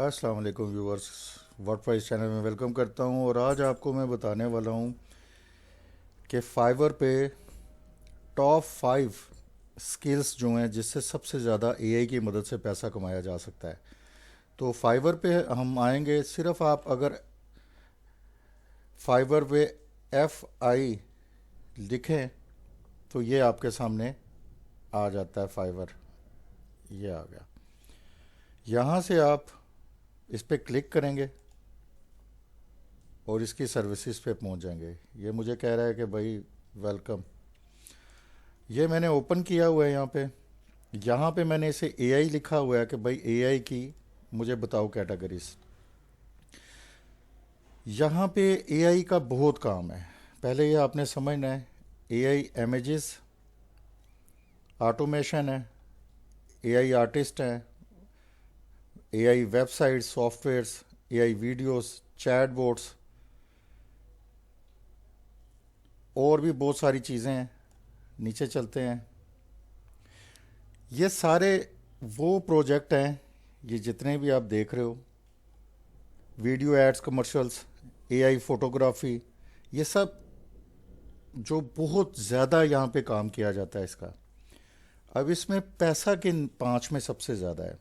अस्सलाम वालेकुम viewers. WordPress channel में वेलकम करता हूं और आज आपको मैं बताने वाला हूं कि फाइवर पे टॉप 5 स्किल्स जो हैं जिससे सबसे ज़्यादा एआई की मदद से पैसा कमाया जा सकता है। तो फाइवर पे हम आएंगे। सिर्फ आप अगर फाइवर पे FI लिखें तो ये आपके सामने आ जाता है। फाइवर ये आ गया। यहाँ से आप इस पर क्लिक करेंगे और इसकी सर्विसेज पे पहुंच जाएंगे। ये मुझे कह रहा है कि भाई वेलकम। ये मैंने ओपन किया हुआ है। यहाँ पे मैंने इसे एआई लिखा हुआ है कि भाई एआई की मुझे बताओ कैटेगरीज। यहाँ पे एआई का बहुत काम है। पहले ये आपने समझना है। एआई इमेजेस ऑटोमेशन है, एआई आर्टिस्ट हैं, AI website softwares, AI videos, chatbots और भी बहुत सारी चीज़ें हैं। नीचे चलते हैं। ये सारे वो प्रोजेक्ट हैं, ये जितने भी आप देख रहे हो, video ads, commercials, AI photography, ये सब जो बहुत ज़्यादा यहाँ पे काम किया जाता है इसका। अब इसमें पैसा किन 5 में सबसे ज़्यादा है।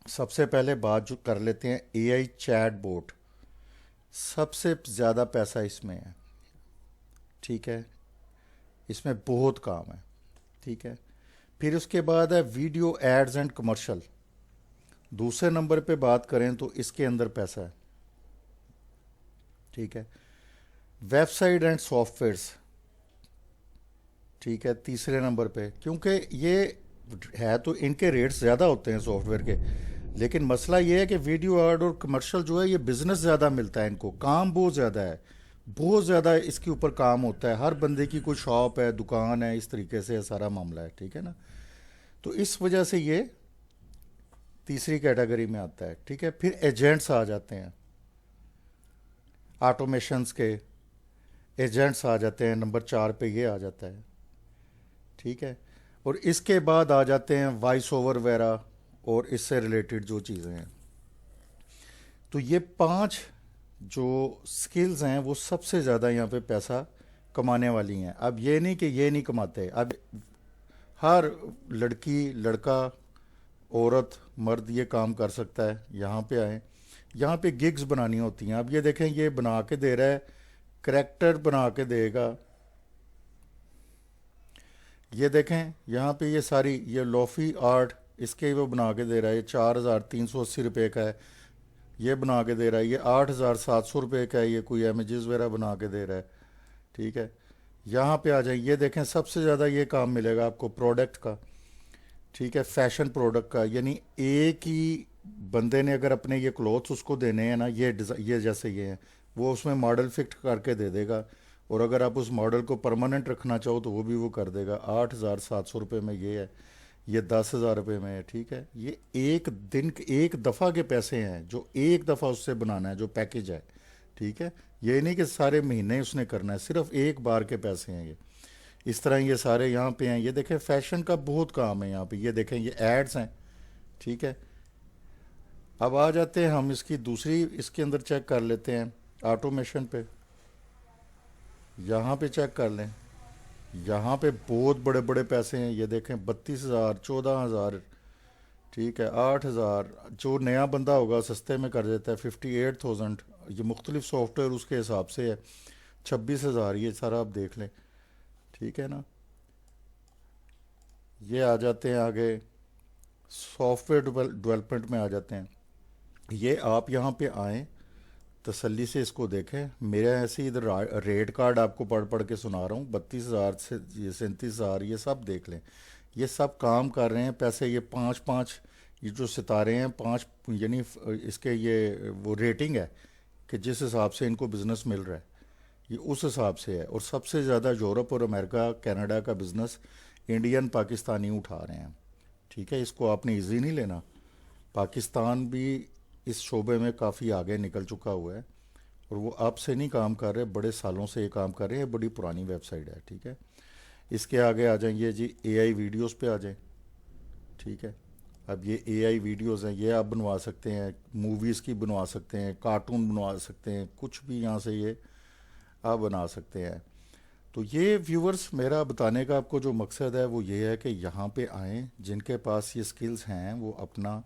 सबसे पहले बात जो कर लेते हैं एआई चैट बोट। सबसे ज़्यादा पैसा इसमें है। ठीक है, इसमें बहुत काम है। ठीक है, फिर उसके बाद है वीडियो एड्स एंड कमर्शियल। दूसरे नंबर पे बात करें तो इसके अंदर पैसा है। ठीक है, वेबसाइट एंड सॉफ्टवेयर्स। ठीक है, तीसरे नंबर पे। क्योंकि ये है तो इनके रेट्स ज़्यादा होते हैं सॉफ्टवेयर के, लेकिन मसला ये है कि वीडियो एड और कमर्शियल जो है ये बिजनेस ज़्यादा मिलता है इनको, काम बहुत ज़्यादा है। बहुत ज़्यादा इसके ऊपर काम होता है। हर बंदे की कोई शॉप है, दुकान है, इस तरीके से सारा मामला है। ठीक है ना। तो इस वजह से ये तीसरी कैटेगरी में आता है। ठीक है, फिर एजेंट्स आ जाते हैं। ऑटोमेशंस के एजेंट्स आ जाते हैं। नंबर 4 पे ये आ जाता है। ठीक है, और इसके बाद आ जाते हैं वॉइस ओवर वगैरह और इससे रिलेटेड जो चीज़ें हैं। तो ये 5 जो स्किल्स हैं वो सबसे ज़्यादा यहाँ पे पैसा कमाने वाली हैं। अब ये नहीं कि ये नहीं कमाते। अब हर लड़की, लड़का, औरत, मर्द ये काम कर सकता है। यहाँ पे आए, यहाँ पे गिग्स बनानी होती हैं। अब ये देखें, ये बना के दे रहा है, करेक्टर बना के देगा। ये देखें यहाँ पे ये सारी ये लोफी आर्ट, इसके वो बना के दे रहा है। ये 4,380 रुपये का है। ये बना के दे रहा है। ये 8,700 रुपये का है। ये कोई इमेजेस वगैरह बना के दे रहा है। ठीक है, यहाँ पे आ जाए। ये देखें, सबसे ज़्यादा ये काम मिलेगा आपको प्रोडक्ट का। ठीक है, फैशन प्रोडक्ट का। यानी एक ही बंदे ने अगर अपने ये क्लोथ्स उसको देने हैं ना, ये जैसे ये हैं, वो उसमें मॉडल फिट करके दे देगा। और अगर आप उस मॉडल को परमानेंट रखना चाहो तो वो भी वो कर देगा। 8,700 रुपये में ये है। ये 10,000 रुपये में है। ठीक है, ये एक दिन एक दफ़ा के पैसे हैं जो एक दफ़ा उससे बनाना है, जो पैकेज है। ठीक है, ये नहीं कि सारे महीने उसने करना है, सिर्फ एक बार के पैसे हैं ये। इस तरह ये सारे यहाँ पे हैं। ये देखें, फैशन का बहुत काम है यहाँ पे। ये देखें, ये एड्स हैं। ठीक है, अब आ जाते हैं हम इसकी दूसरी, इसके अंदर चेक कर लेते हैं ऑटोमेशन पे। यहाँ पे चेक कर लें। यहाँ पे बहुत बड़े बड़े पैसे हैं। ये देखें, 32,000, 14,000। ठीक है, 8,000। जो नया बंदा होगा सस्ते में कर देता है। 58,000। ये मुख्तलिफ सॉफ्टवेयर उसके हिसाब से है। 26,000। ये सारा आप देख लें। ठीक है ना। ये आ जाते हैं आगे, सॉफ्टवेयर डेवलपमेंट में आ जाते हैं। ये आप यहाँ पे आएँ, तसल्ली से इसको देखें। मेरा ऐसे इधर रेट कार्ड आपको पढ़ पढ़ के सुना रहा हूँ। 32,000 से ये 37,000, ये सब देख लें। ये सब काम कर रहे हैं। पैसे ये 5-5, ये जो सितारे हैं 5, यानी इसके ये वो रेटिंग है कि जिस हिसाब से इनको बिज़नेस मिल रहा है, ये उस हिसाब से है। और सबसे ज़्यादा यूरोप और अमेरिका, कनाडा का बिज़नेस इंडियन पाकिस्तानी उठा रहे हैं। ठीक है, इसको आपने इजी नहीं लेना। पाकिस्तान भी इस शोबे में काफ़ी आगे निकल चुका हुआ है और वो अब से नहीं काम कर रहे, बड़े सालों से ये काम कर रहे हैं। बड़ी पुरानी वेबसाइट है। ठीक है, इसके आगे आ जाएंगे जी, एआई वीडियोस पे आ जाएं। ठीक है, अब ये एआई वीडियोस हैं, ये आप बनवा सकते हैं, मूवीज़ की बनवा सकते हैं, कार्टून बनवा सकते हैं, कुछ भी यहाँ से ये आप बना सकते हैं। तो ये व्यूअर्स, मेरा बताने का आपको जो मकसद है वो ये है कि यहाँ पे आएँ, जिनके पास ये स्किल्स हैं वो अपना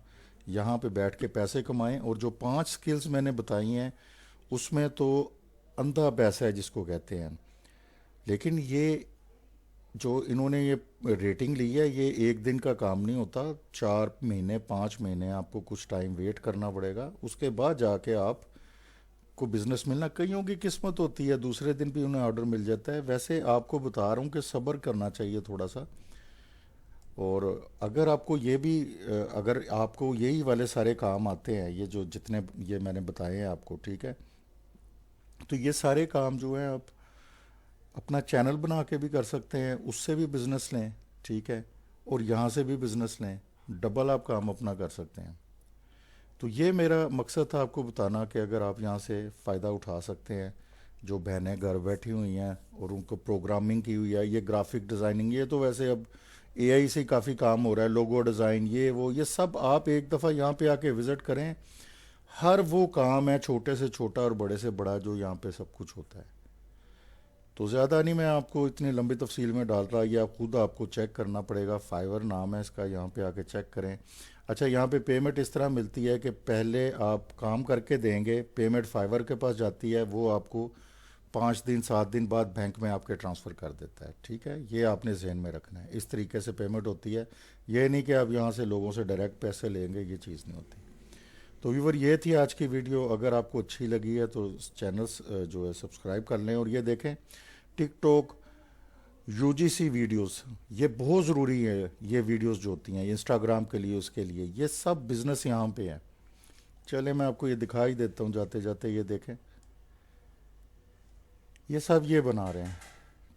यहाँ पे बैठ के पैसे कमाएं। और जो 5 स्किल्स मैंने बताई हैं उसमें तो अंधा पैसा है जिसको कहते हैं। लेकिन ये जो इन्होंने ये रेटिंग ली है, ये एक दिन का काम नहीं होता, 4 महीने 5 महीने आपको कुछ टाइम वेट करना पड़ेगा, उसके बाद जाके आप को बिजनेस मिलना। कईयों की किस्मत होती है, दूसरे दिन भी उन्हें ऑर्डर मिल जाता है। वैसे आपको बता रहा हूँ कि सब्र करना चाहिए थोड़ा सा। और अगर आपको ये भी अगर आपको यही वाले सारे काम आते हैं, ये जो जितने ये मैंने बताए हैं आपको, ठीक है, तो ये सारे काम जो हैं आप अपना चैनल बना के भी कर सकते हैं, उससे भी बिजनेस लें, ठीक है, और यहाँ से भी बिजनेस लें, डबल आप काम अपना कर सकते हैं। तो ये मेरा मकसद था आपको बताना कि अगर आप यहाँ से फ़ायदा उठा सकते हैं। जो बहनें घर बैठी हुई हैं और उनको प्रोग्रामिंग की हुई है, ये ग्राफिक डिज़ाइनिंग, ये तो वैसे अब एआई से काफ़ी काम हो रहा है, लोगो डिज़ाइन, ये सब आप एक दफ़ा यहाँ पे आके विज़िट करें। हर वो काम है, छोटे से छोटा और बड़े से बड़ा, जो यहाँ पे सब कुछ होता है। तो ज़्यादा नहीं मैं आपको इतनी लंबी तफसील में डाल रहा, ये आप खुद आपको चेक करना पड़ेगा। फाइवर नाम है इसका, यहाँ पे आके चेक करें। अच्छा, यहाँ पे पेमेंट इस तरह मिलती है कि पहले आप काम करके देंगे, पेमेंट फाइवर के पास जाती है, वो आपको 5 दिन 7 दिन बाद बैंक में आपके ट्रांसफ़र कर देता है, ठीक है। ये आपने जहन में रखना है, इस तरीके से पेमेंट होती है। ये नहीं कि आप यहाँ से लोगों से डायरेक्ट पैसे लेंगे, ये चीज़ नहीं होती। तो व्यूवर, ये थी आज की वीडियो। अगर आपको अच्छी लगी है तो चैनल जो है सब्सक्राइब कर लें। और ये देखें, टिकटॉक, यूजीसी वीडियोस, ये बहुत ज़रूरी है। ये वीडियोस जो होती हैं इंस्टाग्राम के लिए, उसके लिए, ये सब बिज़नेस यहाँ पे है। चले मैं आपको ये दिखाई देता हूँ जाते जाते। ये देखें, ये सब ये बना रहे हैं,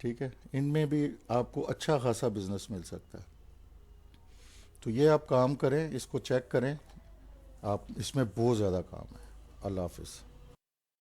ठीक है। इनमें भी आपको अच्छा खासा बिजनेस मिल सकता है। तो ये आप काम करें, इसको चेक करें आप, इसमें बहुत ज़्यादा काम है। अल्लाह हाफिज़।